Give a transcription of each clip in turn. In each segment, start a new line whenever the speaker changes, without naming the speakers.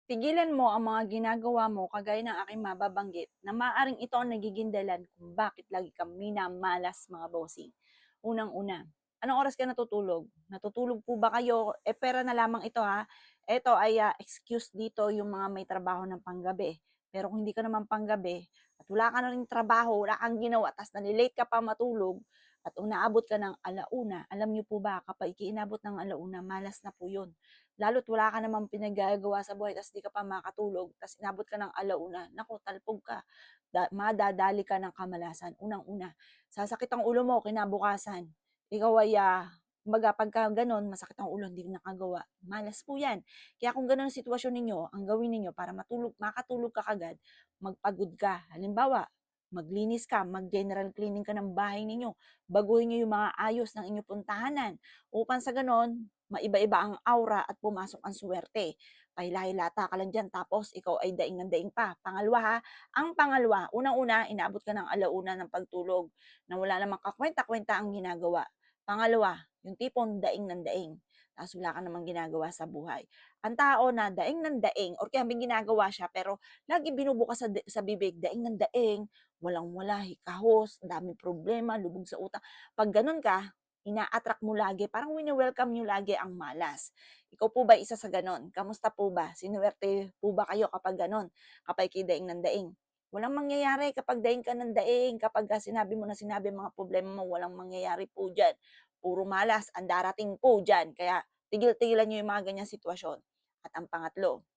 Pigilan mo ang mga ginagawa mo kagaya ng aking mababanggit na maaaring ito ang nagiging dahilan kung bakit lagi kang minamalas mga bossing. Unang-una, anong oras ka natutulog? Natutulog po ba kayo? Pera na lamang ito ha. Ito ay excuse dito yung mga may trabaho ng panggabi. Pero kung hindi ka naman panggabi at wala ka na rin trabaho, wala kang ginawa, tapos nalilate ka pa matulog at unaabot ka ng alauna, alam niyo po ba, kapag ikiinabot ng alauna, malas na po yun. Lalo't wala ka namang pinagagawa sa buhay ta's di ka pa makatulog ta's inabot ka ng alauna, naku talpog ka, madadali ka ng kamalasan. Unang-una, sasakit ang ulo mo kinabukasan. Ikaw ay, kumbaga pagka gano'n masakit ang ulo hindi nakagawa, malas po 'yan. Kaya kung gano'n ang sitwasyon ninyo, ang gawin ninyo para makatulog ka kaagad, magpagod ka. Halimbawa, maglinis ka, mag-general cleaning ka ng bahay ninyo, baguhin niyo yung mga ayos ng inyong puntahanan upang sa gano'n maiba-iba ang aura at pumasok ang suwerte. Pahila-hilata ka lang diyan tapos ikaw ay daing ng daing pa. Pangalawa ha, ang pangalawa, unang-una inaabot ka ng alauna ng pagtulog na wala namang kakuwenta-kuwenta ang ginagawa. Pangalawa, yung tipong daing ng daing, tapos wala ka namang ginagawa sa buhay. Ang tao na daing ng daing or kaya may ginagawa siya pero lagi binubukas sa bibig, daing ng daing, walang-wala, hikahos, ang daming problema, lubog sa utang. 'Pag gano'n ka, ina-attract mo lagi, parang wini-welcome niyo lagi ang malas. Ikaw po ba isa sa gano'n? Kamusta po ba? Sinuwerte po ba kayo kapag gano'n? Kapag ika'y daing ng daing? Walang mangyayari kapag daing ka ng daing, kapag sinabi mo na sinabi ang mga problema mo, walang mangyayari po diyan. Puro malas ang darating po diyan. Kaya tigil-tigilan niyo yung mga ganyang sitwasyon. At ang pangatlo,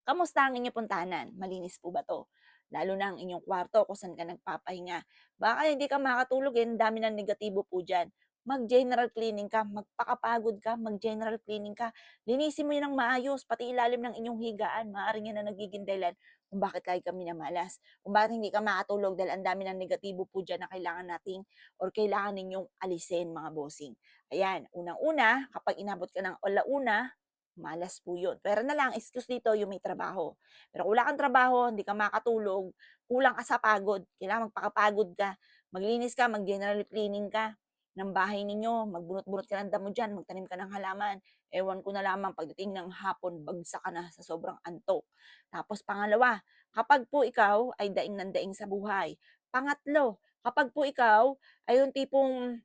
kamusta ang inyong puntahanan? Malinis po ba 'to? Lalo na ang inyong kwarto kung saan ka nagpapahinga. Baka hindi ka makatulog, ang dami ng negatibo po diyan. Mag-general cleaning ka, magpakapagod ka, mag-general cleaning ka. Linisin mo 'yan ng maayos, pati ilalim ng inyong higaan. Maaaring 'yan ang nagiging dahilan kung bakit lagi kang minamalas, kung bakit hindi ka makatulog dahil ang dami ng negatibo po diyan na kailangan nating or kailangan ninyong alisin mga bossing. Ayan, unang-una, kapag inabot ka ng alauna, malas po yun. Pero na lang, excuse dito yung may trabaho. Pero kung wala kang trabaho, hindi ka makatulog, kulang ka sa pagod, kailangan magpakapagod ka, maglinis ka, mag-general cleaning ka ng bahay ninyo, magbunot-bunot ka ng damo dyan, magtanim ka ng halaman. Ewan ko na lamang, pagdating ng hapon, bagsak ka na sa sobrang antok. Tapos pangalawa, kapag po ikaw ay daing ng daing sa buhay. Pangatlo, kapag po ikaw ay yung tipong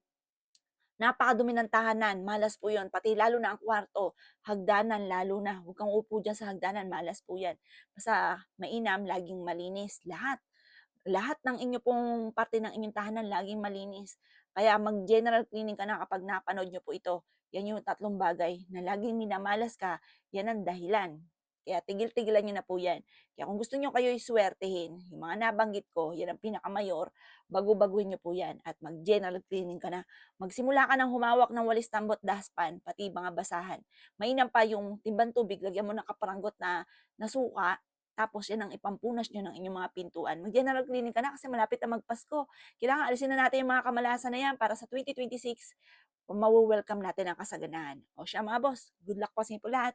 napakadumi ng tahanan, malas po 'yun, pati lalo na ang kwarto, hagdanan lalo na, huwag kang uupo diyan sa hagdanan, malas po 'yan. Basta mainam laging malinis lahat. Lahat ng inyo pong parte ng inyong tahanan laging malinis. Kaya mag-general cleaning ka na kapag napanood niyo po ito. Yan yung tatlong bagay na laging minamalas ka, yan ang dahilan. Kaya tigil-tigilan niyo na po yan. Kaya kung gusto niyo kayo'y suwertehin, yung mga nabanggit ko, yan ang pinakamayor, bago-baguhin niyo po yan at mag-general cleaning ka na. Magsimula ka ng humawak ng walis tambot daspan, pati mga basahan. Mainam pa yung timbang tubig, lagyan mo ng kaparanggot na suka, tapos yan ang ipampunas niyo ng inyong mga pintuan. Mag-general cleaning ka na kasi malapit na magpasko. Kailangan alisin na natin yung mga kamalasan na yan para sa 2026, welcome natin ang kasaganahan. O siya mga boss, good luck po sa inyo po lahat.